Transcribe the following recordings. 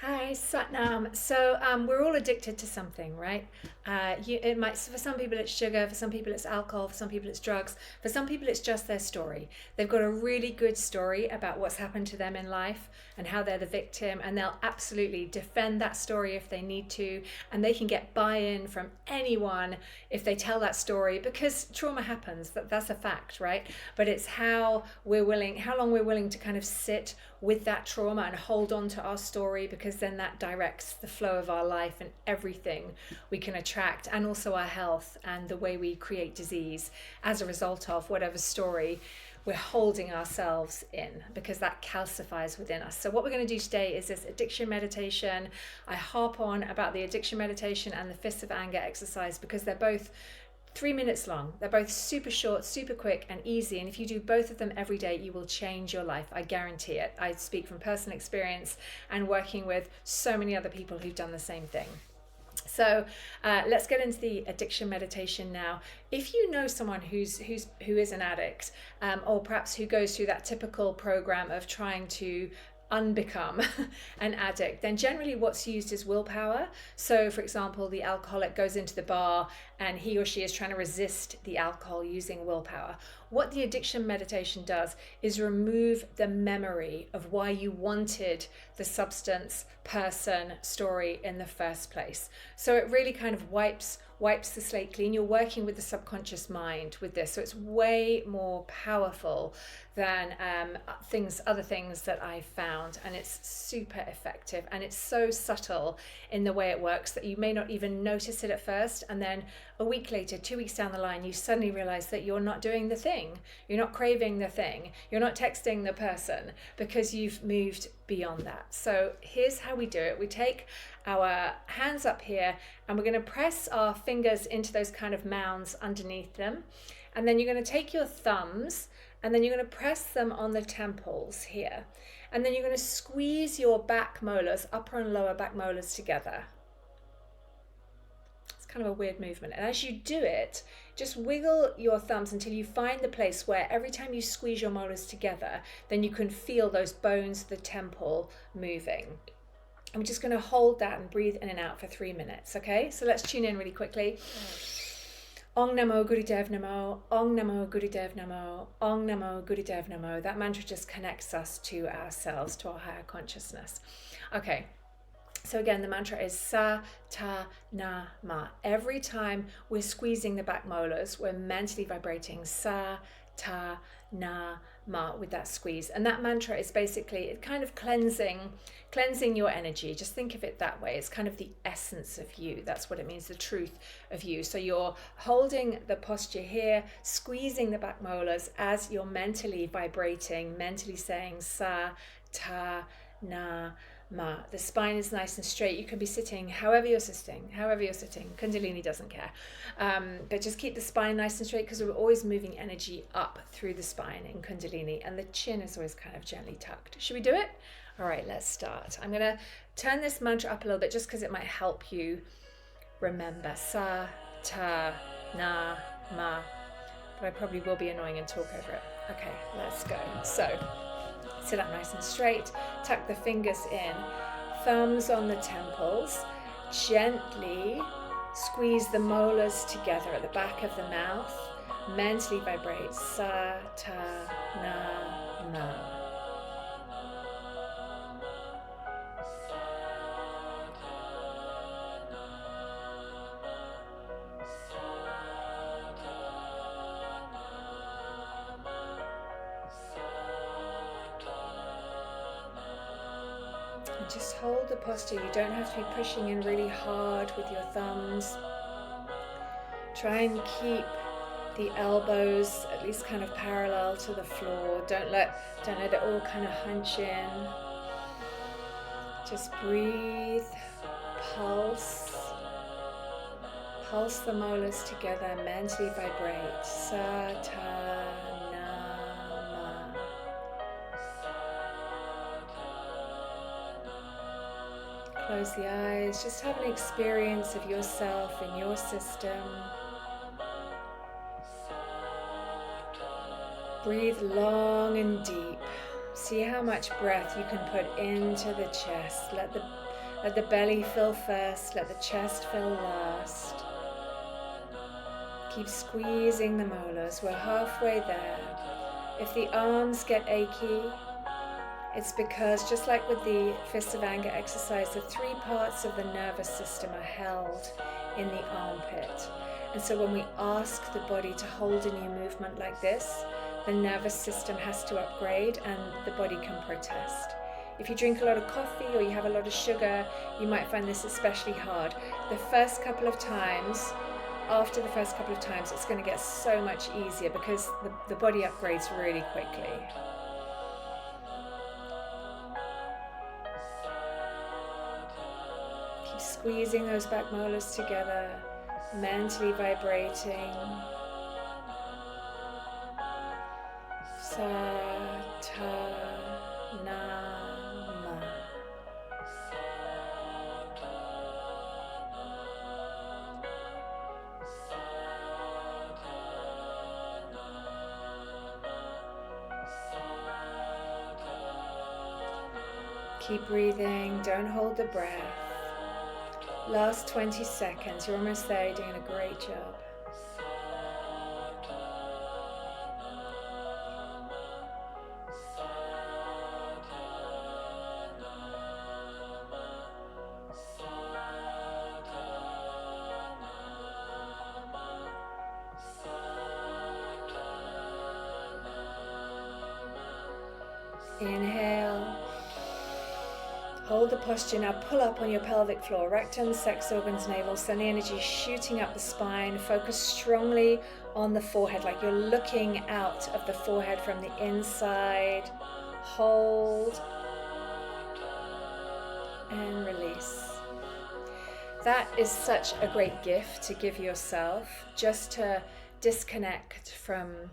Hi, Satnam. We're all addicted to something, right? It might, for some people it's sugar, for some people it's alcohol, for some people it's drugs, for some people it's just their story. They've got a really good story about what's happened to them in life and how they're the victim, and they'll absolutely defend that story if they need to, and they can get buy-in from anyone if they tell that story because trauma happens. That's a fact, right? But it's how long we're willing to kind of sit with that trauma and hold on to our story, because then that directs the flow of our life and everything we can attract, and also our health and the way we create disease as a result of whatever story we're holding ourselves in, because that calcifies within us. So what we're going to do today is this addiction meditation. I harp on about the addiction meditation and the fists of anger exercise because they're both 3 minutes long. They're both super short, super quick and easy. And if you do both of them every day, you will change your life. I guarantee it. I speak from personal experience and working with so many other people who've done the same thing. So let's get into the addiction meditation now. If you know someone who is an addict, or perhaps who goes through that typical program of trying to unbecome an addict, then generally what's used is willpower. So for example, the alcoholic goes into the bar and he or she is trying to resist the alcohol using willpower. What the addiction meditation does is remove the memory of why you wanted the substance, person, story in the first place. So it really kind of wipes the slate clean. You're working with the subconscious mind with this, so it's way more powerful than other things that I've found, and it's super effective, and it's so subtle in the way it works that you may not even notice it at first, and then a week later, 2 weeks down the line, you suddenly realize that you're not doing the thing, you're not craving the thing, you're not texting the person, because you've moved beyond that. So here's how we do it. We take our hands up here and we're going to press our fingers into those kind of mounds underneath them, and then you're going to take your thumbs and then you're going to press them on the temples here, and then you're going to squeeze your back molars, upper and lower back molars, together. It's kind of a weird movement, and as you do it, just wiggle your thumbs until you find the place where every time you squeeze your molars together, then you can feel those bones of the temple moving. And we're just going to hold that and breathe in and out for 3 minutes. Okay, so let's tune in really quickly. Ong Namo Gurudev Namo, Ong Namo Gurudev Namo, Ong Namo Gurudev Namo. That mantra just connects us to ourselves, to our higher consciousness. Okay, so again, the mantra is Sa, Ta, Na, Ma. Every time we're squeezing the back molars, we're mentally vibrating Sa, Ta, Na, Ma with that squeeze. And that mantra is basically kind of cleansing your energy. Just think of it that way. It's kind of the essence of you. That's what it means, the truth of you. So you're holding the posture here, squeezing the back molars as you're mentally vibrating, mentally saying Sa, Ta, Na, Ma. The spine is nice and straight. You can be sitting however you're sitting. Kundalini doesn't care. But just keep the spine nice and straight, because we're always moving energy up through the spine in Kundalini, and the chin is always kind of gently tucked. Should we do it? All right, let's start. I'm going to turn this mantra up a little bit just because it might help you remember. Sa, Ta, Na, Ma. But I probably will be annoying and talk over it. Okay, let's go. So sit up nice and straight, tuck the fingers in, thumbs on the temples, gently squeeze the molars together at the back of the mouth, mentally vibrate Sa, Ta, Na, Ma. And just hold the posture. You don't have to be pushing in really hard with your thumbs. Try and keep the elbows at least kind of parallel to the floor. Don't let it all kind of hunch in. Just breathe, pulse the molars together, mentally vibrate Sa, Ta, Na, Ma. Close the eyes, just have an experience of yourself in your system. Breathe long and deep. See how much breath you can put into the chest. Let the belly fill first, let the chest fill last. Keep squeezing the molars. We're halfway there. If the arms get achy, it's because, just like with the Fists of Anger exercise, the 3 parts of the nervous system are held in the armpit. And so when we ask the body to hold a new movement like this, the nervous system has to upgrade and the body can protest. If you drink a lot of coffee or you have a lot of sugar, you might find this especially hard. The first couple of times, after the first couple of times, it's going to get so much easier because the body upgrades really quickly. Keep squeezing those back molars together, mentally vibrating. Sa-ta-na-ma. Keep breathing, don't hold the breath. Last 20 seconds, you're almost there, you're doing a great job. Inhale. Hold the posture. Now pull up on your pelvic floor, rectum, sex organs, navel. Send the energy shooting up the spine. Focus strongly on the forehead, like you're looking out of the forehead from the inside. Hold and release. That is such a great gift to give yourself, just to disconnect from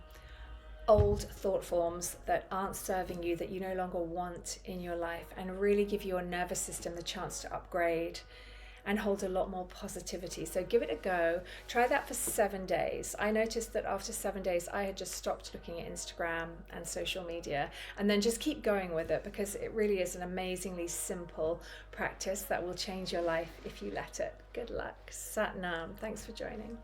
old thought forms that aren't serving you, that you no longer want in your life, and really give your nervous system the chance to upgrade and hold a lot more positivity. So give it a go. Try that for 7 days. I noticed that after 7 days, I had just stopped looking at Instagram and social media, and then just keep going with it, because it really is an amazingly simple practice that will change your life if you let it. Good luck. Sat Nam. Thanks for joining.